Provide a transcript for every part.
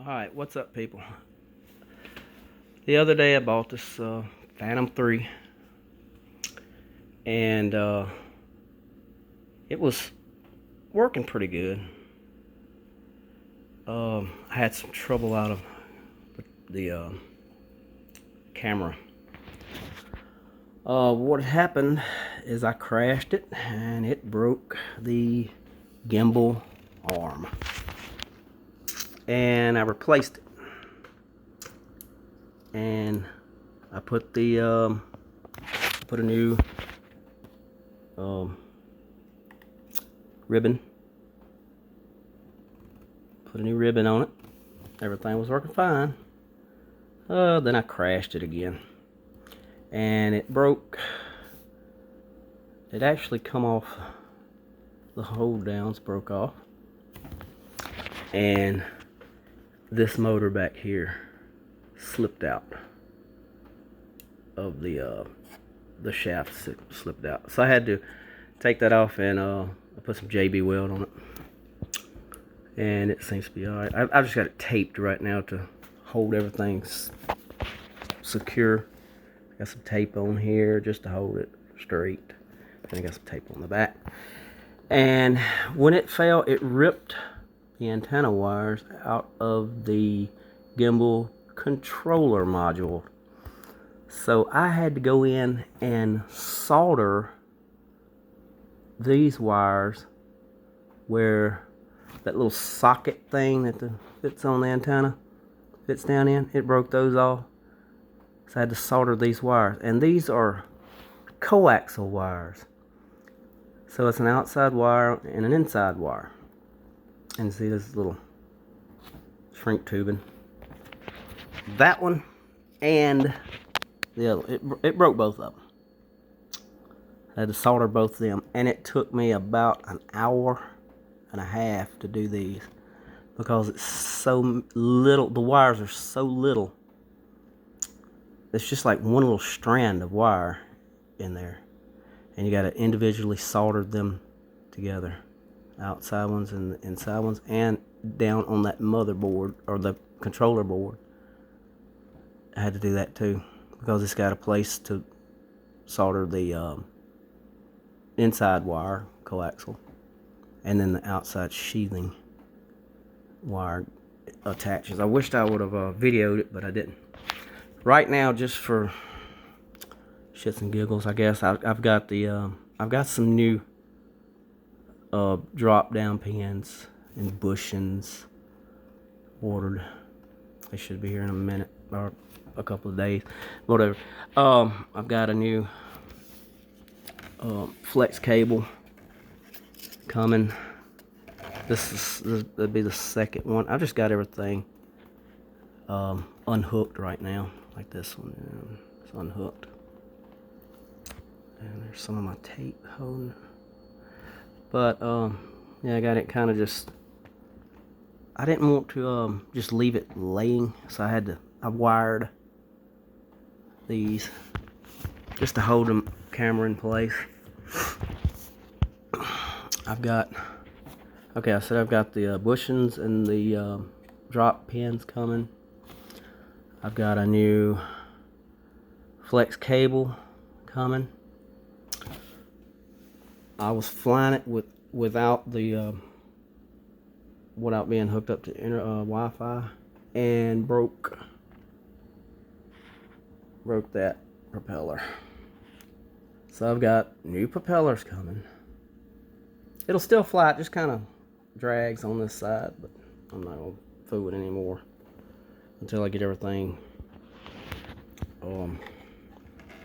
Alright, what's up, people? The other day I bought this Phantom 3 and it was working pretty good. I had some trouble out of the camera. What happened is I crashed it and it broke the gimbal arm, and I replaced it, and I put the put a new ribbon on it. Everything was working fine. Then I crashed it again, and it broke. It actually come off, the hold downs broke off, and this motor back here slipped out of the shaft, slipped out. So I had to take that off, and I put some JB weld on it, and it seems to be alright. I've just got it taped right now to hold everything secure. Got some tape on here just to hold it straight. And I got some tape on the back. And when it fell, it ripped the antenna wires out of the gimbal controller module. So I had to go in and solder these wires where that little socket thing that fits on the antenna fits down in. It broke those off. So I had to solder these wires. And these are coaxial wires. So it's an outside wire and an inside wire. And see this little shrink tubing. That one and the other, it broke both of them. I had to solder both of them, and it took me about an hour and a half to do these because it's so little. The wires are so little. It's just like one little strand of wire in there, and you got to individually solder them together, outside ones and the inside ones, and down on that motherboard or the controller board. I had to do that too because it's got a place to solder the inside wire, coaxial, and then the outside sheathing wire attaches. I wished I would have videoed it, but I didn't. Right now, just for shits and giggles, I guess I've got the I've got some new drop down pins and bushings ordered. They should be here in a minute or a couple of days, whatever. I've got a new flex cable coming. That'd be the second one. I just got everything unhooked right now, like this one. It's unhooked, and there's some of my tape holding. But yeah, I got it kind of just. I didn't want to just leave it laying, so I wired these just to hold the camera in place. I've got the bushings and the drop pins coming. I've got a new flex cable coming. I was flying it without being hooked up to Wi-Fi, and broke that propeller. So I've got new propellers coming. It'll still fly, it just kind of drags on this side, but I'm not gonna fool it anymore until I get everything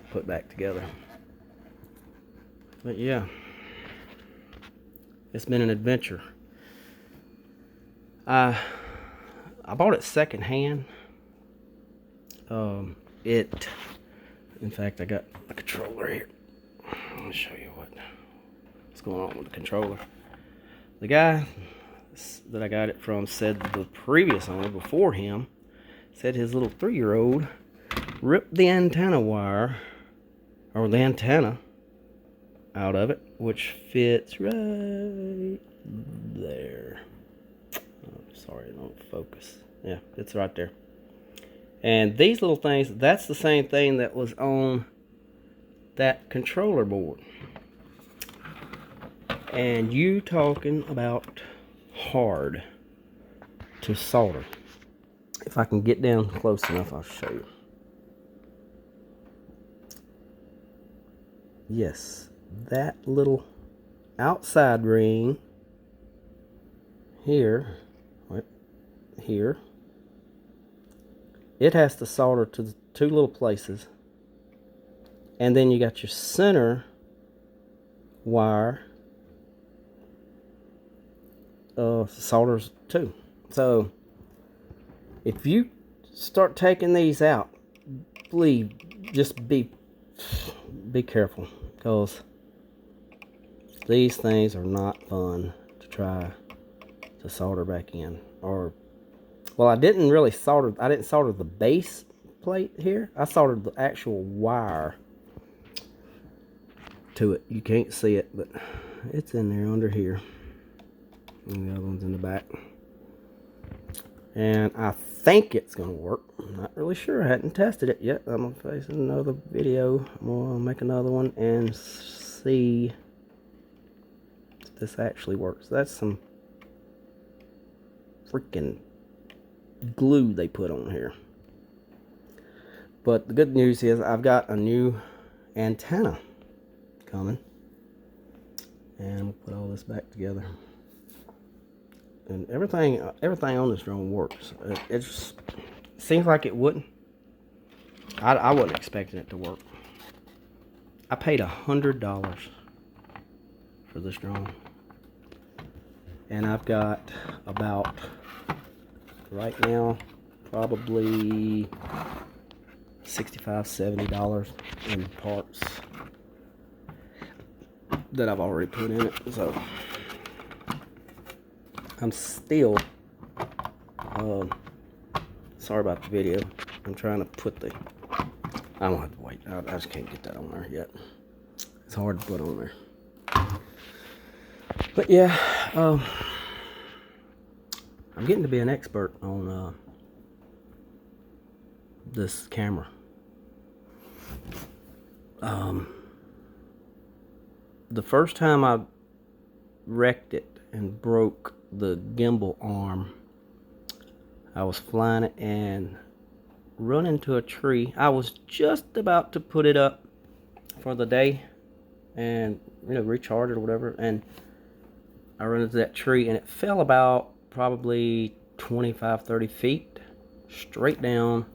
put back together. But yeah, it's been an adventure. I bought it secondhand. In fact, I got the controller here. Let me show you what's going on with the controller. The guy that I got it from said the previous owner before him said his little 3-year-old ripped the antenna wire, or the antenna, out of it, which fits right there. Oh, sorry, I don't focus. Yeah, it's right there. And these little things, that's the same thing that was on that controller board. And you talking about hard to solder. If I can get down close enough, I'll show you. Yes, that little outside ring here, here, it has to solder to the two little places. And then you got your center wire solders too. So if you start taking these out, please just be careful, because these things are not fun to try to solder back in. Or, well, I didn't solder the base plate here. I soldered the actual wire to it. You can't see it, but it's in there under here. And the other one's in the back. And I think it's going to work. I'm not really sure. I hadn't tested it yet. I'm going to face another video. I'm going to make another one and see if this actually works. That's some freaking glue they put on here. But the good news is I've got a new antenna coming. And we'll put all this back together. And everything on this drone works. It just seems like it wouldn't. I wasn't expecting it to work. I paid $100 for this drone, and I've got about, right now, probably $65–70 in parts that I've already put in it. So I'm still, sorry about the video. I'm trying to put the, I don't have to wait. I just can't get that on there yet. It's hard to put on there. But yeah, I'm getting to be an expert on this camera. The first time I wrecked it and broke the gimbal arm, I was flying it and run into a tree. I was just about to put it up for the day and, you know, recharge it or whatever, and I run into that tree, and it fell about probably 25–30 feet straight down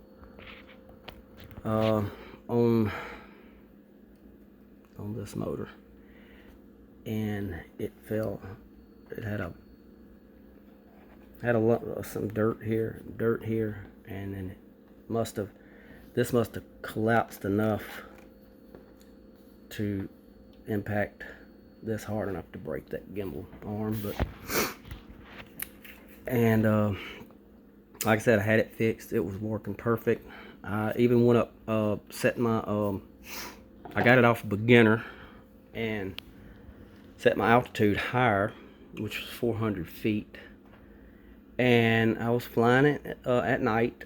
on this motor, and it fell. It had some dirt here, and then this must have collapsed enough to impact this hard enough to break that gimbal arm. But like I said, I had it fixed. It was working perfect. I even went up, set my I got it off beginner and set my altitude higher, which was 400 feet, and I was flying it at night,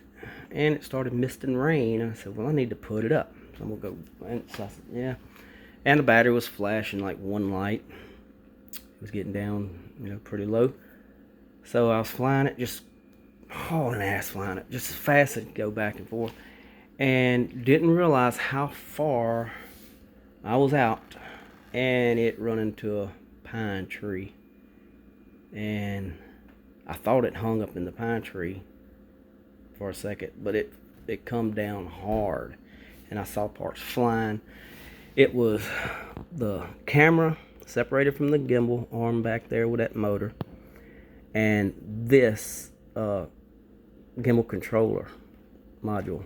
and it started misting rain. I said, well, I need to put it up, so I'm gonna go. And so I said, yeah, and the battery was flashing like one light. It was getting down, you know, pretty low. So I was flying it, just hauling ass, flying it just as fast as it could go back and forth, and didn't realize how far I was out, and it run into a pine tree, and I thought it hung up in the pine tree for a second, but it come down hard, and I saw parts flying. It was the camera separated from the gimbal arm back there with that motor, and this gimbal controller module,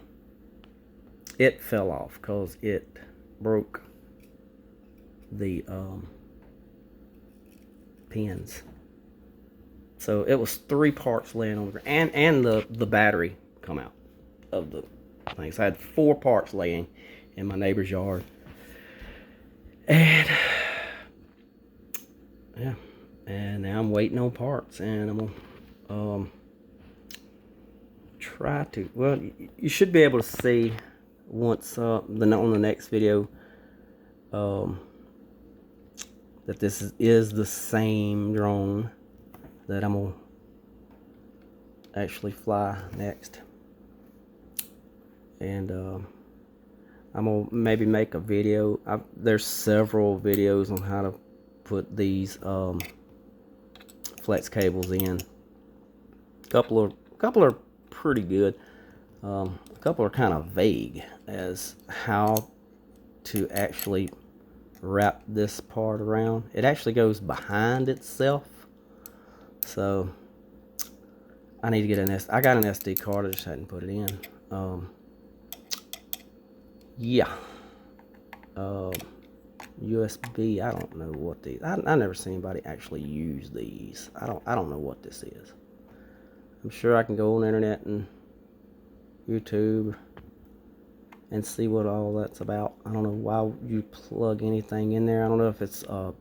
it fell off because it broke the pins. So it was 3 parts laying on the ground, and the battery come out of the thing. So I had 4 parts laying in my neighbor's yard. And yeah, and now I'm waiting on parts, and I'm gonna try to, well, you should be able to see once on the next video that this is the same drone that I'm gonna actually fly next. And I'm gonna maybe make a video. There's several videos on how to put these flex cables in. A couple are pretty good. A couple are kind of vague as how to actually wrap this part around. It actually goes behind itself, so I need to get I got an SD card, I just hadn't put it in. Yeah. USB, I don't know what these, I never seen anybody actually use these. I don't know what this is. I'm sure I can go on the internet and YouTube and see what all that's about. I don't know why you plug anything in there. I don't know if it's a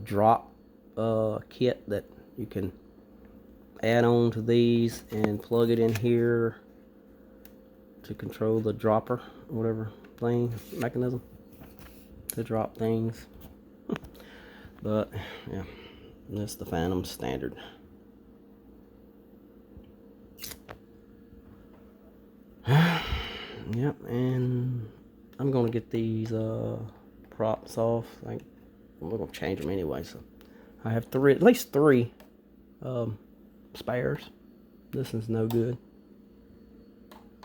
drop kit that you can add on to these and plug it in here to control the dropper, whatever thing, mechanism to drop things. But yeah, that's the Phantom standard. Yep, and I'm gonna get these props off. Like, we're gonna change them anyway, so I have at least three spares. This one's no good.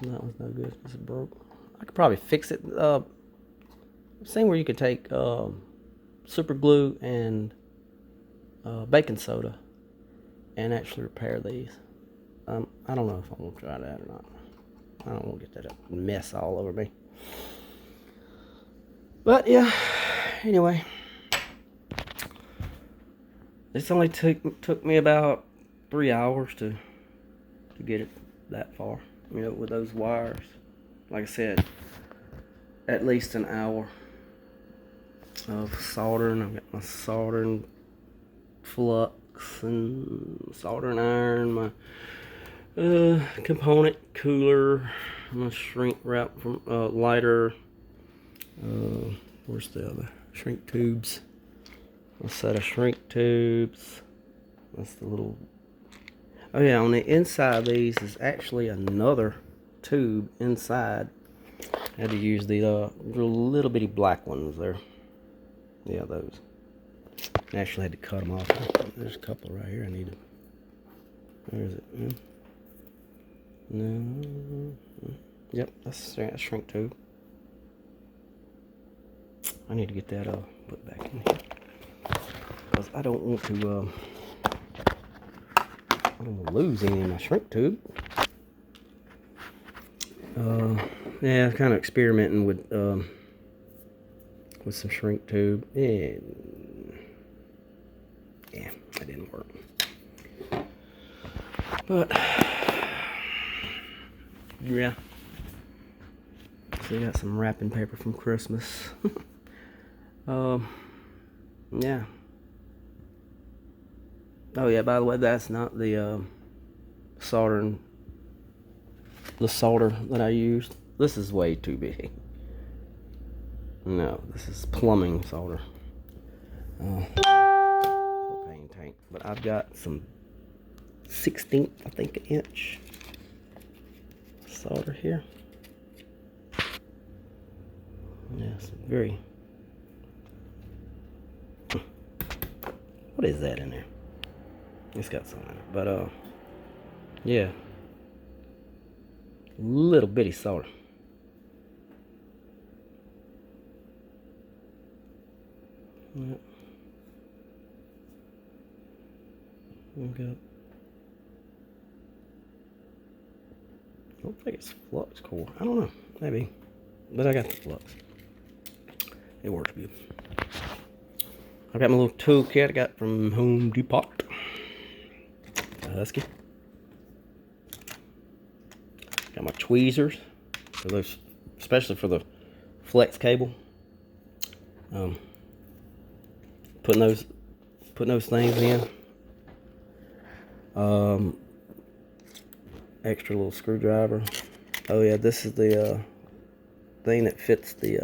That one's no good. This is broke. I could probably fix it. Same where you could take super glue and baking soda and actually repair these. I don't know if I'm gonna try that or not. I don't want to get that mess all over me. But yeah, anyway, this only took me about 3 hours to get it that far. You know, with those wires, like I said, at least an hour of soldering. I've got my soldering flux and soldering iron, my component cooler, my shrink wrap from lighter. Where's the other shrink tubes? A set of shrink tubes. That's the little. Oh yeah, on the inside of these is actually another tube inside. I had to use the little bitty black ones there. Yeah, those. I actually had to cut them off. There's a couple right here I need to. Where is it? Yeah. No. Yep, that's a shrink tube. I need to get that put back in here because I don't want to lose any of my shrink tube. Yeah, kind of experimenting with some shrink tube. Yeah, that didn't work. But yeah, so I got some wrapping paper from Christmas. Yeah. Oh yeah, by the way, that's not the solder that I used. This is way too big. No, this is plumbing solder. Propane tank. But I've got some 16th, I think, inch solder here. Yeah, some very. What is that in there? It's got something in it, but yeah, little bitty solder. Yep. Okay. I don't think it's flux core. I don't know, maybe, but I got the flux. It works good. I got my little toolkit I got from Home Depot. Husky. Got my tweezers for those, especially for the flex cable. Putting those things in. extra little screwdriver. Oh yeah, this is the thing that fits the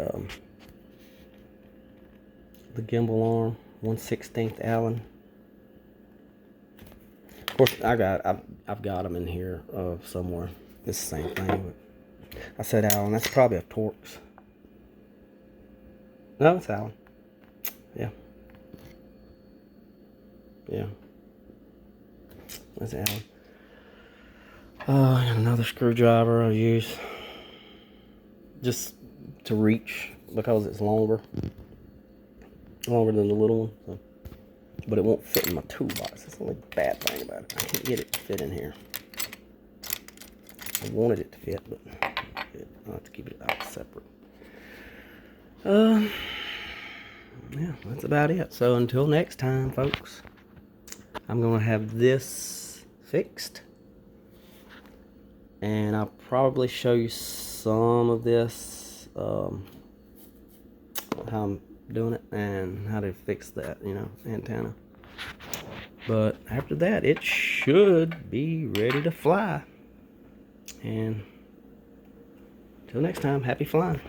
gimbal arm. 1/16 Allen. Of course, I've got them in here somewhere. It's the same thing. But I said Allen. That's probably a Torx. No, it's Allen. Yeah. Yeah. That's Allen. And another screwdriver I use just to reach because it's longer than the little one. So. But it won't fit in my toolbox. That's the only bad thing about it. I can't get it to fit in here. I wanted it to fit, but I'll have to keep it out separate. Yeah, that's about it. So until next time, folks, I'm gonna have this fixed, and I'll probably show you some of this, how I'm doing it and how to fix that, antenna. But after that, it should be ready to fly. And until next time, happy flying.